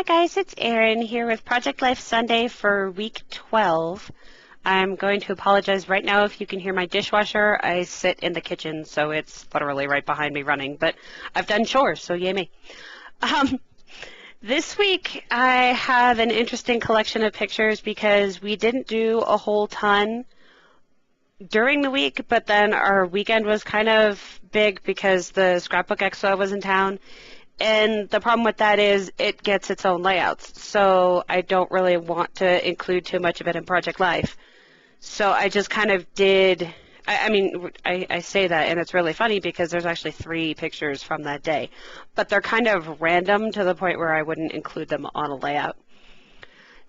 guys, it's Erin here with Project Life Sunday for week 12. I'm going to apologize right now if you can hear my dishwasher. I sit in the kitchen, so it's literally right behind me running, but I've done chores, so yay me. This week I have an interesting collection of pictures because we didn't do a whole ton during the week, but then our weekend was kind of big because the Scrapbook Expo was in town. And the problem with that is it gets its own layouts, so I don't really want to include too much of it in Project Life. So I just kind of did, I say that, and it's really funny because there's actually 3 pictures from that day. But they're kind of random to the point where I wouldn't include them on a layout.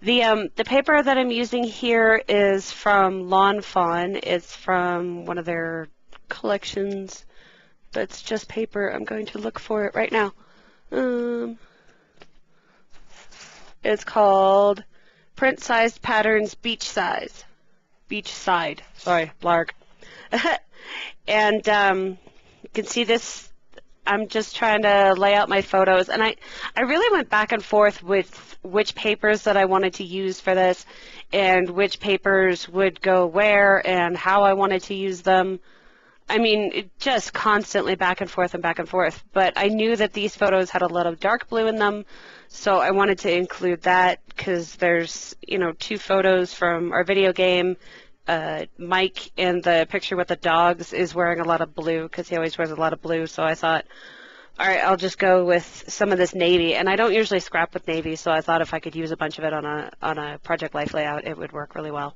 The paper that I'm using here is from Lawn Fawn. It's from one of their collections, but it's just paper. I'm going to look for it right now. It's called Print Sized Patterns Beach Side. Sorry, blarg. And you can see this. I'm just trying to lay out my photos, and I really went back and forth with which papers that I wanted to use for this and which papers would go where and how I wanted to use them. I mean, just constantly back and forth, but I knew that these photos had a lot of dark blue in them, so I wanted to include that because there's, 2 photos from our video game. Mike in the picture with the dogs is wearing a lot of blue because he always wears a lot of blue, so I thought, all right, I'll just go with some of this navy, and I don't usually scrap with navy, so I thought if I could use a bunch of it on a Project Life layout, it would work really well.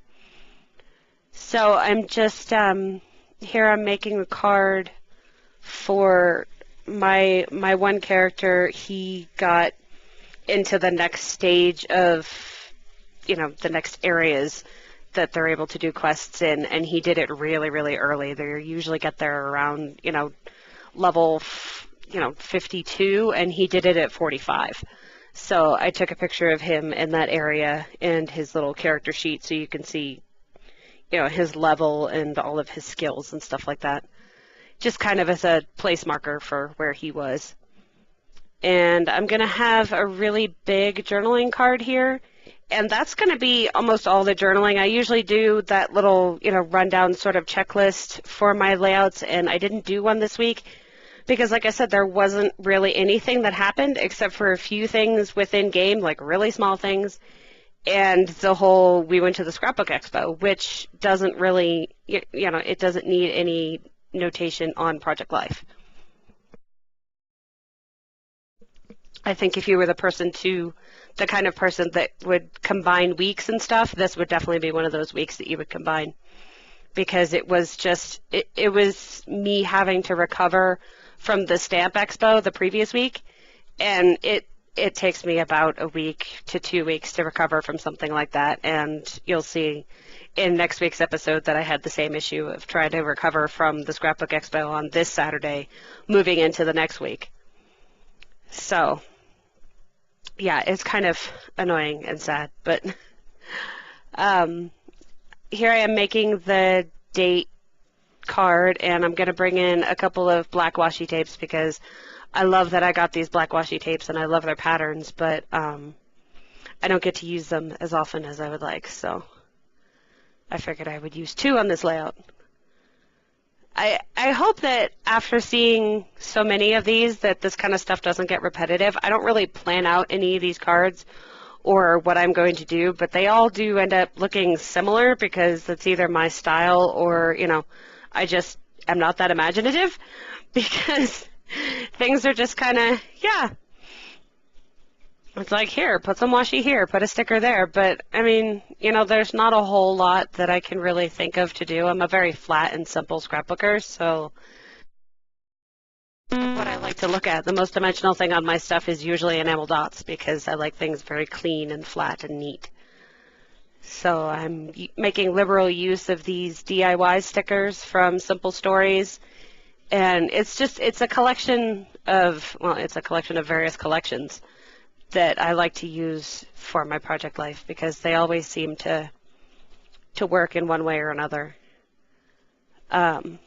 So I'm just... here I'm making a card for my one character. He got into the next stage of, the next areas that they're able to do quests in, and he did it really, really early. They usually get there around, level, 52, and he did it at 45. So I took a picture of him in that area and his little character sheet so you can see his level and all of his skills and stuff like that. Just kind of as a place marker for where he was. And I'm going to have a really big journaling card here. And that's going to be almost all the journaling. I usually do that little, rundown sort of checklist for my layouts, and I didn't do one this week because, like I said, there wasn't really anything that happened except for a few things within game, like really small things. And we went to the Scrapbook Expo, which doesn't really, it doesn't need any notation on Project Life. I think if you were the kind of person that would combine weeks and stuff, this would definitely be one of those weeks that you would combine. Because it was just, it was me having to recover from the Stamp Expo the previous week, and it takes me about a week to 2 weeks to recover from something like that, and you'll see in next week's episode that I had the same issue of trying to recover from the Scrapbook Expo on this Saturday, moving into the next week. So, yeah, it's kind of annoying and sad, but here I am making the date card, and I'm going to bring in a couple of black washi tapes because I love that I got these black washi tapes, and I love their patterns, but I don't get to use them as often as I would like, so I figured I would use 2 on this layout. I hope that after seeing so many of these that this kind of stuff doesn't get repetitive. I don't really plan out any of these cards or what I'm going to do, but they all do end up looking similar because it's either my style or, I just am not that imaginative because things are just kind of, yeah. It's like, here, put some washi here, put a sticker there. But, I mean, there's not a whole lot that I can really think of to do. I'm a very flat and simple scrapbooker, so what I like to look at, the most dimensional thing on my stuff is usually enamel dots because I like things very clean and flat and neat. So I'm making liberal use of these DIY stickers from Simple Stories. And it's a collection of various collections that I like to use for my Project Life because they always seem to work in one way or another. And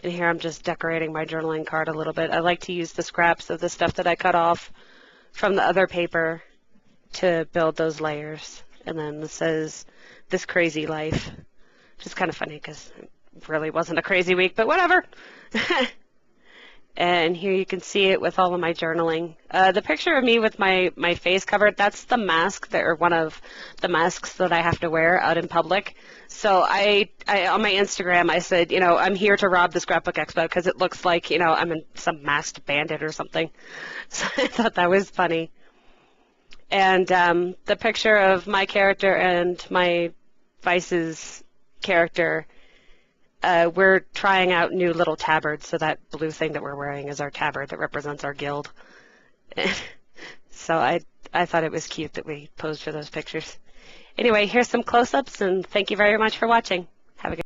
here I'm just decorating my journaling card a little bit. I like to use the scraps of the stuff that I cut off from the other paper to build those layers. And then this says, "This crazy life," which is kind of funny because it really wasn't a crazy week, but whatever. And here you can see it with all of my journaling. The picture of me with my face covered, that's the mask or one of the masks that I have to wear out in public. So I on my Instagram, I said, I'm here to rob the Scrapbook Expo because it looks like, I'm in some masked bandit or something. So I thought that was funny. And the picture of my character and my Vice's character, we're trying out new little tabards, so that blue thing that we're wearing is our tabard that represents our guild. So I thought it was cute that we posed for those pictures. Anyway, here's some close-ups, and thank you very much for watching. Have a good